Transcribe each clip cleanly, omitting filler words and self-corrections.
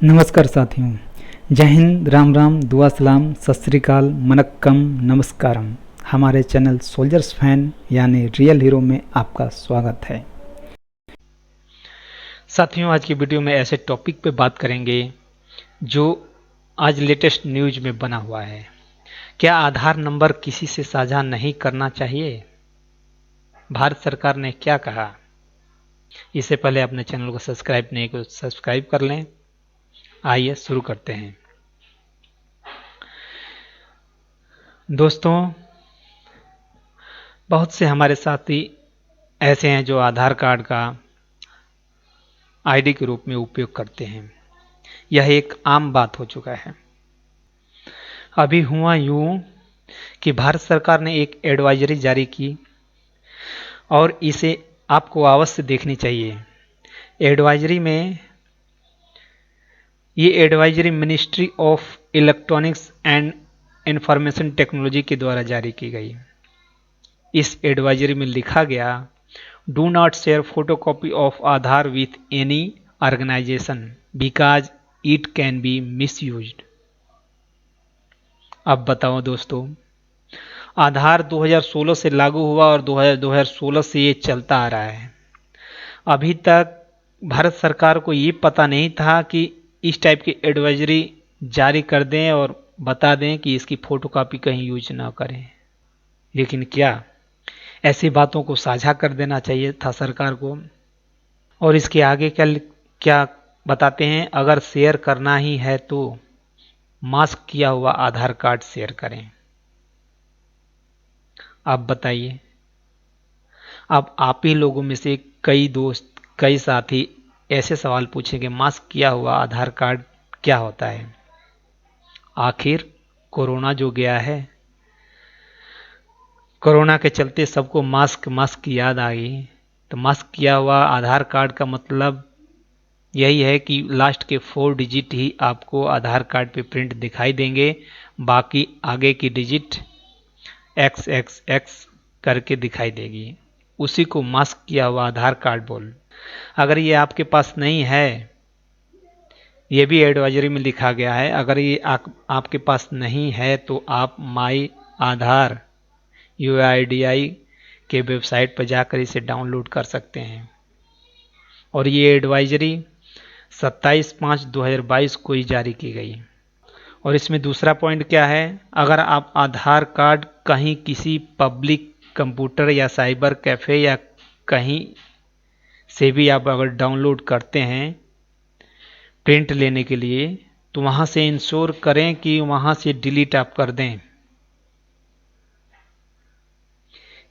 नमस्कार साथियों, जय हिंद, राम राम, दुआ सलाम, सत श्री अकाल, मनक्कम, नमस्कारम। हमारे चैनल सोल्जर्स फैन यानी रियल हीरो में आपका स्वागत है। साथियों, आज की वीडियो में ऐसे टॉपिक पे बात करेंगे जो आज लेटेस्ट न्यूज में बना हुआ है। क्या आधार नंबर किसी से साझा नहीं करना चाहिए? भारत सरकार ने क्या कहा? इससे पहले अपने चैनल को सब्सक्राइब नहीं तो सब्सक्राइब कर लें। आइए शुरू करते हैं। दोस्तों, बहुत से हमारे साथी ऐसे हैं जो आधार कार्ड का आईडी के रूप में उपयोग करते हैं। यह एक आम बात हो चुका है। अभी हुआ यूं कि भारत सरकार ने एक एडवाइजरी जारी की और इसे आपको अवश्य देखनी चाहिए। एडवाइजरी में ये advisory ministry of electronics and information technology के द्वारा जारी की गई। इस एडवाइजरी में लिखा गया, do not share photocopy of Aadhaar with any organisation because it can be misused. अब बताओ दोस्तों, आधार 2016 से लागू हुआ और 2016 से ये चलता आ रहा है। अभी तक भारत सरकार को ये पता नहीं था कि इस टाइप की एडवाइजरी जारी कर दें और बता दें कि इसकी फोटोकॉपी कहीं यूज ना करें। लेकिन क्या ऐसी बातों को साझा कर देना चाहिए था सरकार को? और इसके आगे क्या क्या बताते हैं, अगर शेयर करना ही है तो मास्क किया हुआ आधार कार्ड शेयर करें। आप बताइए। अब आप ही लोगों में से कई दोस्त, कई साथी ऐसे सवाल पूछेंगे, मास्क किया हुआ आधार कार्ड क्या होता है? आखिर कोरोना जो गया है, कोरोना के चलते सबको मास्क की याद आ गई। तो मास्क किया हुआ आधार कार्ड का मतलब यही है कि लास्ट के 4 डिजिट ही आपको आधार कार्ड पे प्रिंट दिखाई देंगे, बाकी आगे की डिजिट XXX करके दिखाई देगी। उसी को मास्क किया हुआ आधार कार्ड बोल। अगर ये आपके पास नहीं है, ये भी एडवाइजरी में लिखा गया है, अगर ये आपके पास नहीं है तो आप माई आधार UIDAI के वेबसाइट पर जाकर इसे डाउनलोड कर सकते हैं। और ये एडवाइजरी 27/5/2022 को ही जारी की गई। और इसमें दूसरा पॉइंट क्या है, अगर आप आधार कार्ड कहीं किसी पब्लिक कंप्यूटर या साइबर कैफे या कहीं से भी आप अगर डाउनलोड करते हैं प्रिंट लेने के लिए, तो वहाँ से इंश्योर करें कि वहाँ से डिलीट आप कर दें।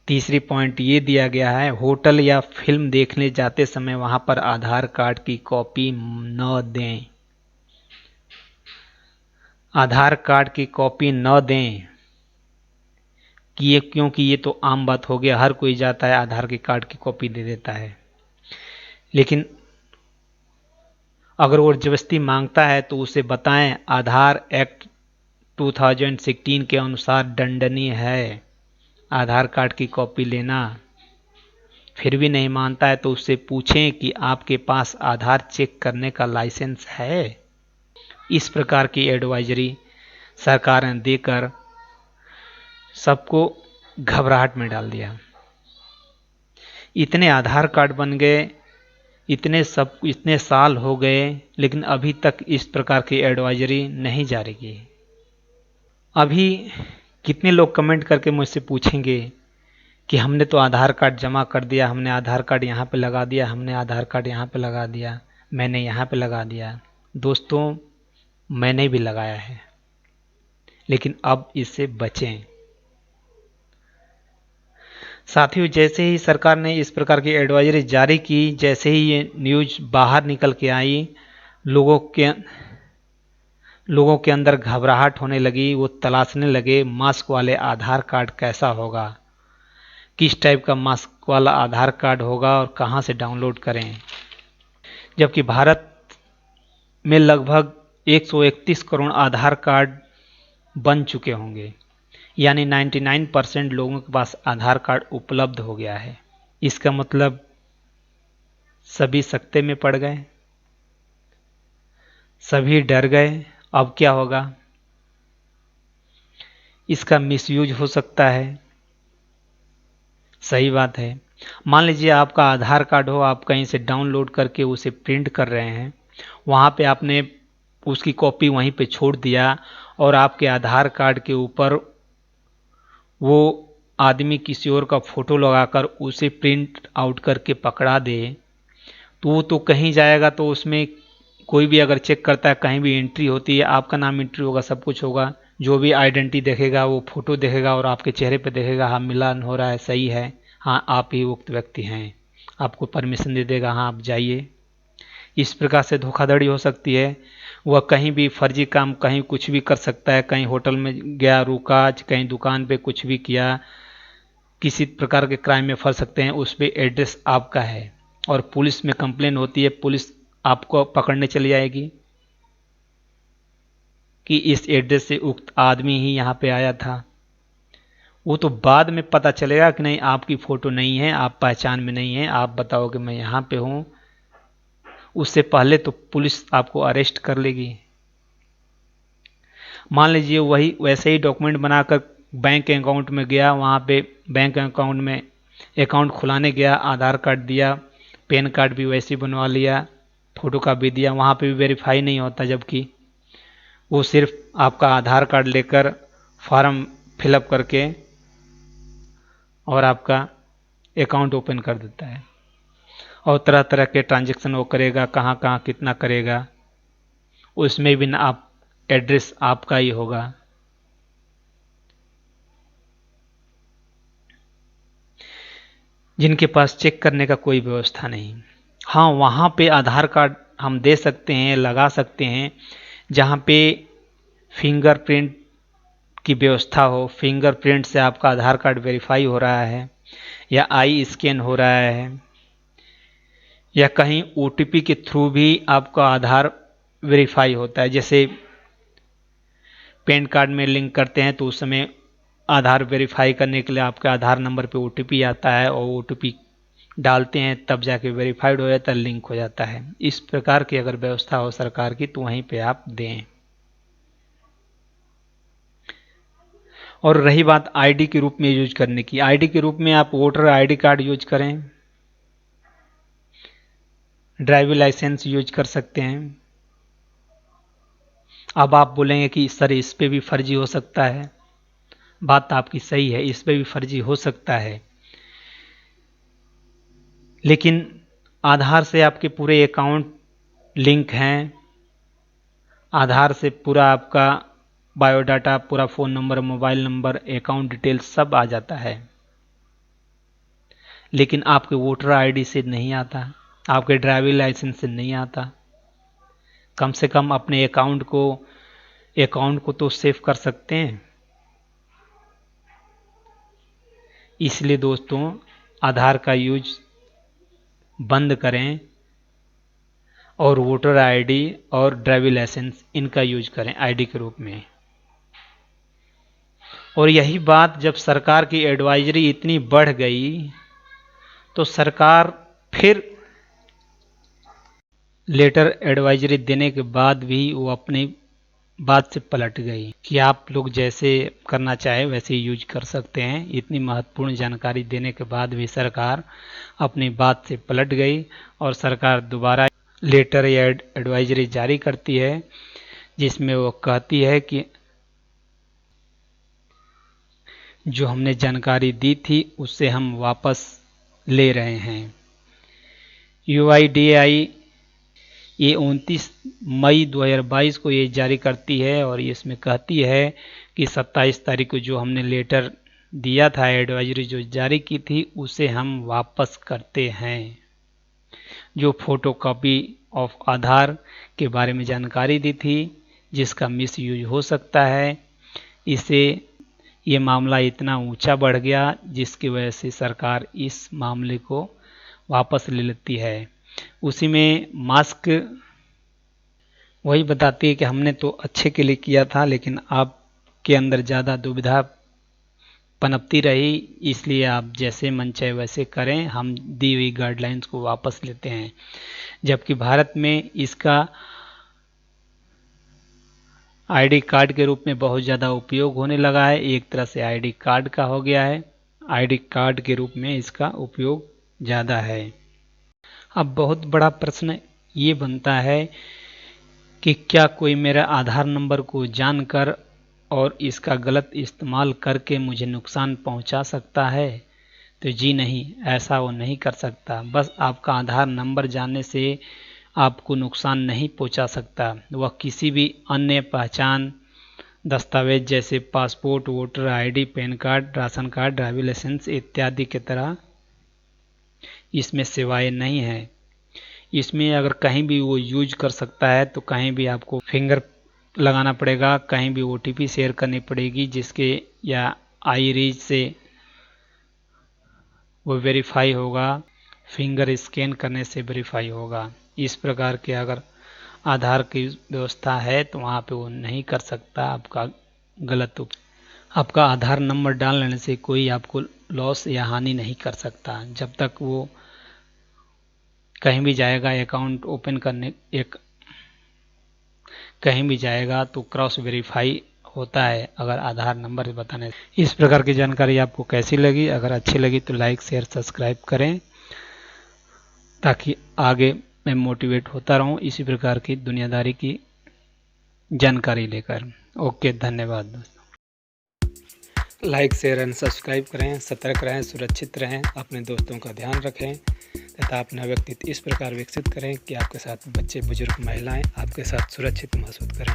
तीसरी पॉइंट ये दिया गया है, होटल या फिल्म देखने जाते समय वहाँ पर आधार कार्ड की कॉपी न दें। आधार कार्ड की कॉपी न दें क्योंकि ये तो आम बात हो गया, हर कोई जाता है आधार के कार्ड की कॉपी दे देता है। लेकिन अगर वो जबरदस्ती मांगता है तो उसे बताएं, आधार एक्ट 2016 के अनुसार दंडनीय है आधार कार्ड की कॉपी लेना। फिर भी नहीं मानता है तो उससे पूछें कि आपके पास आधार चेक करने का लाइसेंस है। इस प्रकार की एडवाइजरी सरकार ने देकर सबको घबराहट में डाल दिया। इतने आधार कार्ड बन गए, इतने साल हो गए, लेकिन अभी तक इस प्रकार की एडवाइजरी नहीं जारी की। अभी कितने लोग कमेंट करके मुझसे पूछेंगे कि हमने तो आधार कार्ड जमा कर दिया, हमने आधार कार्ड यहाँ पे लगा दिया, हमने आधार कार्ड यहाँ पे लगा दिया, मैंने यहाँ पे लगा दिया। दोस्तों, मैंने भी लगाया है, लेकिन अब इससे बचें। साथियों, जैसे ही सरकार ने इस प्रकार की एडवाइजरी जारी की, जैसे ही ये न्यूज बाहर निकल के आई, लोगों के अंदर घबराहट होने लगी। वो तलाशने लगे मास्क वाले आधार कार्ड कैसा होगा, किस टाइप का मास्क वाला आधार कार्ड होगा और कहां से डाउनलोड करें। जबकि भारत में लगभग 131 करोड़ आधार कार्ड बन चुके होंगे, यानी 99% लोगों के पास आधार कार्ड उपलब्ध हो गया है। इसका मतलब सभी सकते में पड़ गए। सभी डर गए, अब क्या होगा। इसका मिसयूज हो सकता है। सही बात है। मान लीजिए आपका आधार कार्ड हो, आप कहीं से डाउनलोड करके उसे प्रिंट कर रहे हैं, वहाँ पे आपने उसकी कॉपी वहीं पे छोड़ दिया और आपके आधार कार्ड के ऊपर वो आदमी किसी और का फोटो लगाकर उसे प्रिंट आउट करके पकड़ा दे, तो वो तो कहीं जाएगा, तो उसमें कोई भी अगर चेक करता है, कहीं भी एंट्री होती है, आपका नाम एंट्री होगा, सब कुछ होगा, जो भी आइडेंटिटी देखेगा वो फोटो देखेगा और आपके चेहरे पे देखेगा, हाँ मिलान हो रहा है, सही है, हाँ आप ही उक्त व्यक्ति हैं, आपको परमिशन दे देगा, हाँ आप जाइए। इस प्रकार से धोखाधड़ी हो सकती है। वह कहीं भी फर्जी काम, कहीं कुछ भी कर सकता है, कहीं होटल में गया रुका, कहीं दुकान पे कुछ भी किया, किसी प्रकार के क्राइम में फंस सकते हैं। उस पे एड्रेस आपका है और पुलिस में कंप्लेन होती है, पुलिस आपको पकड़ने चली जाएगी कि इस एड्रेस से उक्त आदमी ही यहाँ पे आया था। वो तो बाद में पता चलेगा कि नहीं, आपकी फोटो नहीं है, आप पहचान में नहीं है, आप बताओ कि मैं यहाँ पे हूँ, उससे पहले तो पुलिस आपको अरेस्ट कर लेगी। मान लीजिए वही वैसे ही डॉक्यूमेंट बनाकर बैंक अकाउंट में गया, वहाँ पे बैंक अकाउंट में अकाउंट खुलाने गया, आधार कार्ड दिया, पैन कार्ड भी वैसे ही बनवा लिया, फोटो का भी दिया, वहाँ पे भी वेरीफाई नहीं होता, जबकि वो सिर्फ आपका आधार कार्ड लेकर फॉर्म फिलअप करके और आपका अकाउंट ओपन कर देता है और तरह तरह के ट्रांजैक्शन वो करेगा, कहाँ कहाँ कितना करेगा, उसमें भी ना आप एड्रेस आपका ही होगा। जिनके पास चेक करने का कोई व्यवस्था नहीं। हाँ, वहाँ पे आधार कार्ड हम दे सकते हैं, लगा सकते हैं, जहाँ पे फिंगरप्रिंट की व्यवस्था हो, फिंगरप्रिंट से आपका आधार कार्ड वेरीफाई हो रहा है या आई स्कैन हो रहा है या कहीं ओटीपी के थ्रू भी आपका आधार वेरीफाई होता है। जैसे पैन कार्ड में लिंक करते हैं तो उस समय आधार वेरीफाई करने के लिए आपके आधार नंबर पे ओटीपी आता है और ओटीपी डालते हैं, तब जाके वेरीफाइड हो जाता है, लिंक हो जाता है। इस प्रकार की अगर व्यवस्था हो सरकार की तो वहीं पे आप दें। और रही बात आईडी के रूप में यूज करने की, आईडी के रूप में आप वोटर आईडी कार्ड यूज करें, ड्राइविंग लाइसेंस यूज कर सकते हैं। अब आप बोलेंगे कि सर इस पे भी फर्जी हो सकता है। बात आपकी सही है, इस पे भी फर्जी हो सकता है, लेकिन आधार से आपके पूरे अकाउंट लिंक हैं, आधार से पूरा आपका बायोडाटा, पूरा phone number, mobile number, account detail सब आ जाता है, लेकिन आपके वोटर आईडी से नहीं आता, आपके ड्राइविंग लाइसेंस से नहीं आता। कम से कम अपने अकाउंट को तो सेव कर सकते हैं। इसलिए दोस्तों आधार का यूज बंद करें और वोटर आईडी और ड्राइविंग लाइसेंस इनका यूज करें आईडी के रूप में। और यही बात जब सरकार की एडवाइजरी इतनी बढ़ गई तो सरकार फिर लेटर एडवाइजरी देने के बाद भी वो अपनी बात से पलट गई कि आप लोग जैसे करना चाहे वैसे यूज कर सकते हैं। इतनी महत्वपूर्ण जानकारी देने के बाद भी सरकार अपनी बात से पलट गई और सरकार दोबारा लेटर या एडवाइजरी जारी करती है, जिसमें वो कहती है कि जो हमने जानकारी दी थी उससे हम वापस ले रहे हैं। UIDAI ये 29 मई 2022 को ये जारी करती है और इसमें कहती है कि 27 तारीख को जो हमने लेटर दिया था, एडवाइजरी जो जारी की थी, उसे हम वापस करते हैं। जो फोटोकॉपी ऑफ आधार के बारे में जानकारी दी थी, जिसका मिस यूज हो सकता है, इसे ये मामला इतना ऊंचा बढ़ गया जिसकी वजह से सरकार इस मामले को वापस ले लेती है। उसी में मास्क वही बताती है कि हमने तो अच्छे के लिए किया था, लेकिन आपके अंदर ज़्यादा दुविधा पनपती रही, इसलिए आप जैसे मन चाहे वैसे करें, हम दी हुई गाइडलाइंस को वापस लेते हैं। जबकि भारत में इसका आईडी कार्ड के रूप में बहुत ज़्यादा उपयोग होने लगा है। एक तरह से आईडी कार्ड का हो गया है, आईडी कार्ड के रूप में इसका उपयोग ज़्यादा है। अब बहुत बड़ा प्रश्न ये बनता है कि क्या कोई मेरा आधार नंबर को जानकर और इसका गलत इस्तेमाल करके मुझे नुकसान पहुंचा सकता है? तो जी नहीं, ऐसा वो नहीं कर सकता। बस आपका आधार नंबर जानने से आपको नुकसान नहीं पहुंचा सकता। वह किसी भी अन्य पहचान दस्तावेज जैसे passport, voter ID, PAN card, ration card, driving licence इत्यादि की तरह इसमें सेवाएं नहीं हैं। इसमें अगर कहीं भी वो यूज कर सकता है तो कहीं भी आपको फिंगर लगाना पड़ेगा, कहीं भी ओटीपी शेयर करनी पड़ेगी जिसके या आईरीज से वो वेरीफाई होगा, फिंगर स्कैन करने से वेरीफाई होगा। इस प्रकार के अगर आधार की व्यवस्था है तो वहाँ पे वो नहीं कर सकता आपका गलत आपका आधार नंबर डाल लेने से कोई आपको लॉस या हानि नहीं कर सकता। जब तक वो कहीं भी जाएगा अकाउंट ओपन करने कहीं भी जाएगा तो क्रॉस वेरीफाई होता है अगर आधार नंबर बताने। इस प्रकार की जानकारी आपको कैसी लगी? अगर अच्छी लगी तो लाइक शेयर सब्सक्राइब करें ताकि आगे मैं मोटिवेट होता रहूं इसी प्रकार की दुनियादारी की जानकारी लेकर। ओके, धन्यवाद दोस्तों। लाइक शेयर एंड सब्सक्राइब करें, सतर्क रहें, सुरक्षित रहें, अपने दोस्तों का ध्यान रखें तथा अपना व्यक्तित्व इस प्रकार विकसित करें कि आपके साथ बच्चे, बुजुर्ग, महिलाएं आपके साथ सुरक्षित महसूस करें।